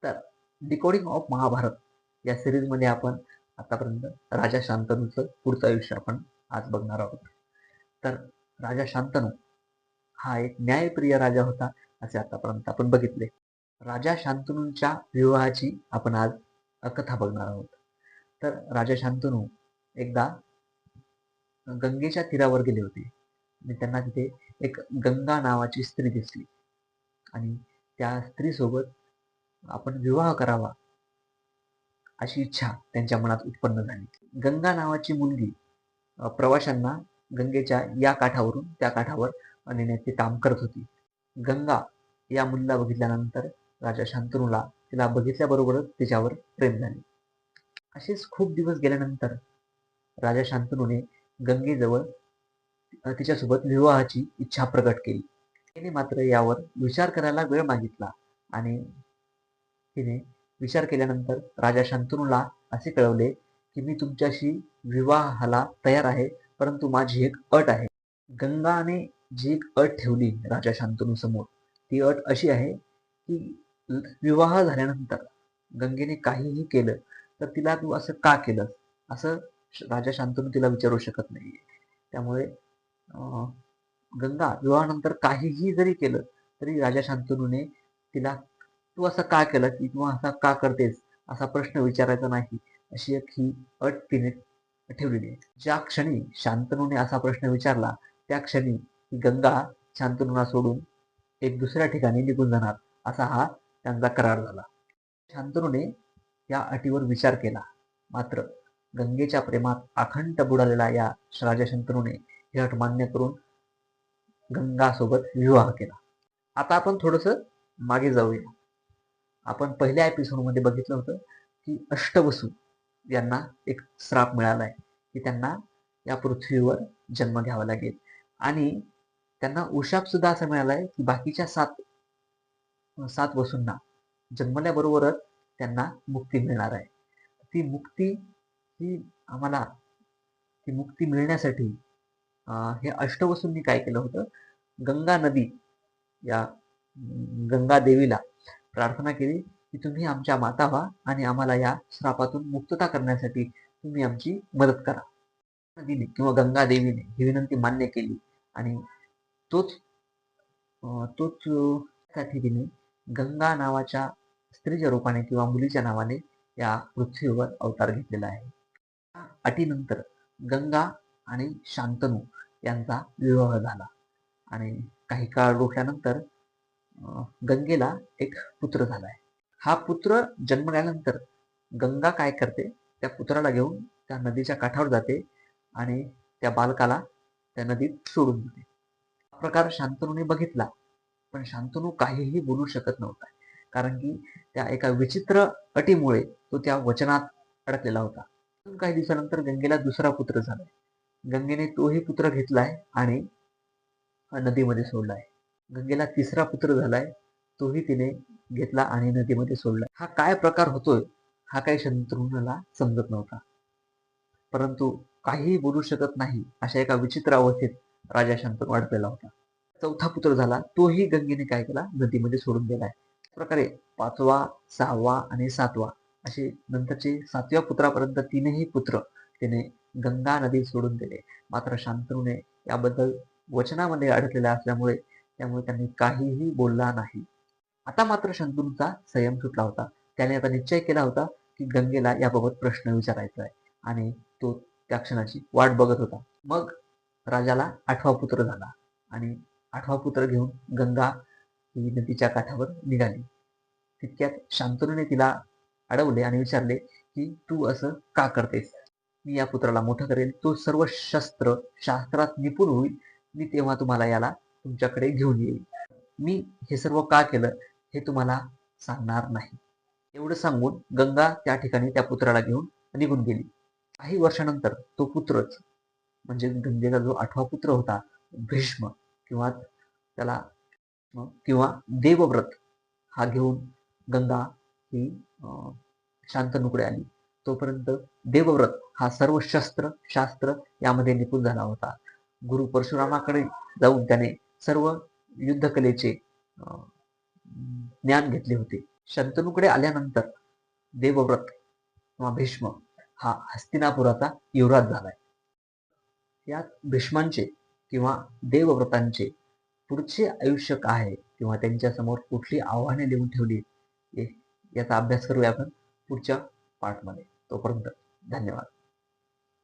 तर decoding of Mahabharat या सिरीजमध्ये आपण आतापर्यंत राजा शांतनूचं पुढचं आयुष्य आपण आज बघणार आहोत. तर राजा शांतनू हा एक न्यायप्रिय राजा होता असे आतापर्यंत आपण बघितले. राजा शांतनूच्या विवाहाची आपण आज कथा बघणार आहोत. तर राजा शांतनू एकदा गंगेच्या तीरावर गेले होते आणि त्यांना तिथे एक गंगा नावाची स्त्री दिसली आणि त्या स्त्रीसोबत आपण विवाह करावा अशी इच्छा त्यांच्या मनात उत्पन्न झाली. गंगा नावाची मुलगी प्रवाशांना गंगेच्या या काठावरून त्या काठावर नेण्याचे काम करत होती. गंगा या मुलीला बघितल्यानंतर राजा शांतनूला तिला बघितल्याबरोबरच तिच्यावर प्रेम झाले. असेच खूप दिवस गेल्यानंतर राजा शांतनूने गंगेजवळ तिच्यासोबत विवाहाची इच्छा प्रकट केली. तिने मात्र यावर विचार करायला वेळ मागितला आणि तिने विचार केल्यानंतर राजा शांतनूला असे कळवले की मी तुमच्याशी विवाहाला तयार आहे, परंतु माझी एक अट आहे. गंगाने जी एक अट ठेवली राजा शांतनू समोर, ती अट अशी आहे की विवाह झाल्यानंतर गंगेने काहीही केलं तर तिला तू असं का केलं असं राजा शांतनू तिला विचारू शकत नाही. त्यामुळे गंगा विवाहानंतर काहीही जरी केलं तरी राजा शांतनूने तिला तू असं का केलं किंवा असा का करतेस असा प्रश्न विचारायचा नाही, अशी एक ही अट तिने ठेवलेली आहे. ज्या क्षणी शांतनूने असा प्रश्न विचारला त्या क्षणी गंगा शांतनूला सोडून एक दुसऱ्या ठिकाणी निघून जाणार असा हा त्यांचा करार झाला. शांतनूने या अटीवर विचार केला, मात्र गंगेच्या प्रेमात अखंड बुडालेला या राजा शांतनूने ही अट मान्य करून गंगासोबत विवाह केला. आता आपण थोडस मागे जाऊया. आपण पहिल्या एपिसोडमध्ये बघितलं होतं की अष्टवसू यांना एक श्राप मिळालाय की त्यांना या पृथ्वीवर जन्म घ्यावा लागेल आणि त्यांना उशाप सुद्धा असा मिळालाय की बाकीच्या सात वसूंना जन्मल्याबरोबरच त्यांना मुक्ती मिळणार आहे. ती मुक्ती ती मुक्ती मिळण्यासाठी हे अष्टवसूंनी काय केलं होतं, गंगा नदी या गंगा देवीला प्रार्थना केली की तुम्ही आमच्या माता व्हा आणि आम्हाला या श्रापातून मुक्तता करण्यासाठी तुम्ही आमची मदत करा. नदीने किंवा गंगा देवीने ही विनंती मान्य केली आणि तोच तोच साठी तिने गंगा नावाच्या स्त्रीच्या रूपाने किंवा मुलीच्या नावाने या पृथ्वीवर अवतार घेतलेला आहे. अटीनंतर गंगा आणि शांतनू यांचा विवाह झाला आणि काही काळ रोखल्यानंतर गंगेला एक पुत्र झालाय. हा पुत्र जन्मल्यानंतर गंगा काय करते, त्या पुत्राला घेऊन त्या नदीच्या काठावर जाते आणि त्या बालकाला त्या नदीत सोडून देते. हा प्रकार शांतनूने बघितला, पण शांतनू काहीही बोलू शकत नव्हता, कारण की त्या एका विचित्र अटीमुळे तो त्या वचनात अडकलेला होता. काही दिवसानंतर गंगेला दुसरा पुत्र झालाय. गंगेने तोही पुत्र घेतलाय आणि नदीमध्ये सोडलाय. गंगेला तिसरा पुत्र झालाय, तोही तिने घेतला आणि नदीमध्ये सोडलाय. हा काय प्रकार होतोय हा काही शांतनूला समजत नव्हता, परंतु काहीही बोलू शकत नाही अशा एका विचित्र अवस्थेत राजा शांतनू अडकलेला होता. चौथा पुत्र झाला, तोही गंगेने काय केला, नदीमध्ये सोडून दिलाय. प्रकारे पाचवा, सहावा आणि सातवा असे नंतरचे सातव्या पुत्रापर्यंत तीनही पुत्र त्याने गंगा नदी सोडून दिले. मात्र शांतनूने याबद्दल वचनामध्ये अडकलेला असल्यामुळे त्यांनी काहीही बोलला नाही. आता मात्र शांतनूचा संयम सुटला होता. त्याने आता निश्चय केला होता की गंगेला याबाबत प्रश्न विचारायचा आहे आणि तो त्या क्षणाची वाट बघत होता. मग राजाला आठवा पुत्र झाला आणि आठवा पुत्र घेऊन गंगा ही नदीच्या काठावर निघाली. तितक्यात शांतनूने तिला अडवले आणि विचारले की तू असं का करतेस? मी या पुत्राला मोठं करेल, तो सर्व शास्त्रात निपुण होईल, मी तेव्हा तुम्हाला याला तुमच्याकडे घेऊन येईल. मी हे सर्व का केलं हे तुम्हाला सांगणार नाही. एवढं सांगून गंगा त्या ठिकाणी त्या पुत्राला घेऊन निघून गेली. काही वर्षानंतर तो पुत्रच म्हणजे गंगेचा जो आठवा पुत्र होता भीष्म किंवा त्याला किंवा देवव्रत हा घेऊन गंगा ही शांतनूकडे आली. तोपर्यंत देवव्रत हा सर्व शास्त्र यामध्ये निपुण झाला होता. गुरु परशुरामाकडे जाऊन त्याने सर्व युद्धकलेचे ज्ञान घेतले होते. शंतनूकडे आल्यानंतर देवव्रत किंवा भीष्म हा हस्तिनापुराचा युवराज झालाय. यात भीष्मांचे किंवा देवव्रतांचे पुढचे आयुष्य काय आहे किंवा त्यांच्या समोर कुठली आव्हाने देऊन ठेवली याचा अभ्यास करूया आपण पुढच्या पार्टमध्ये. तोपर्यंत धन्यवाद.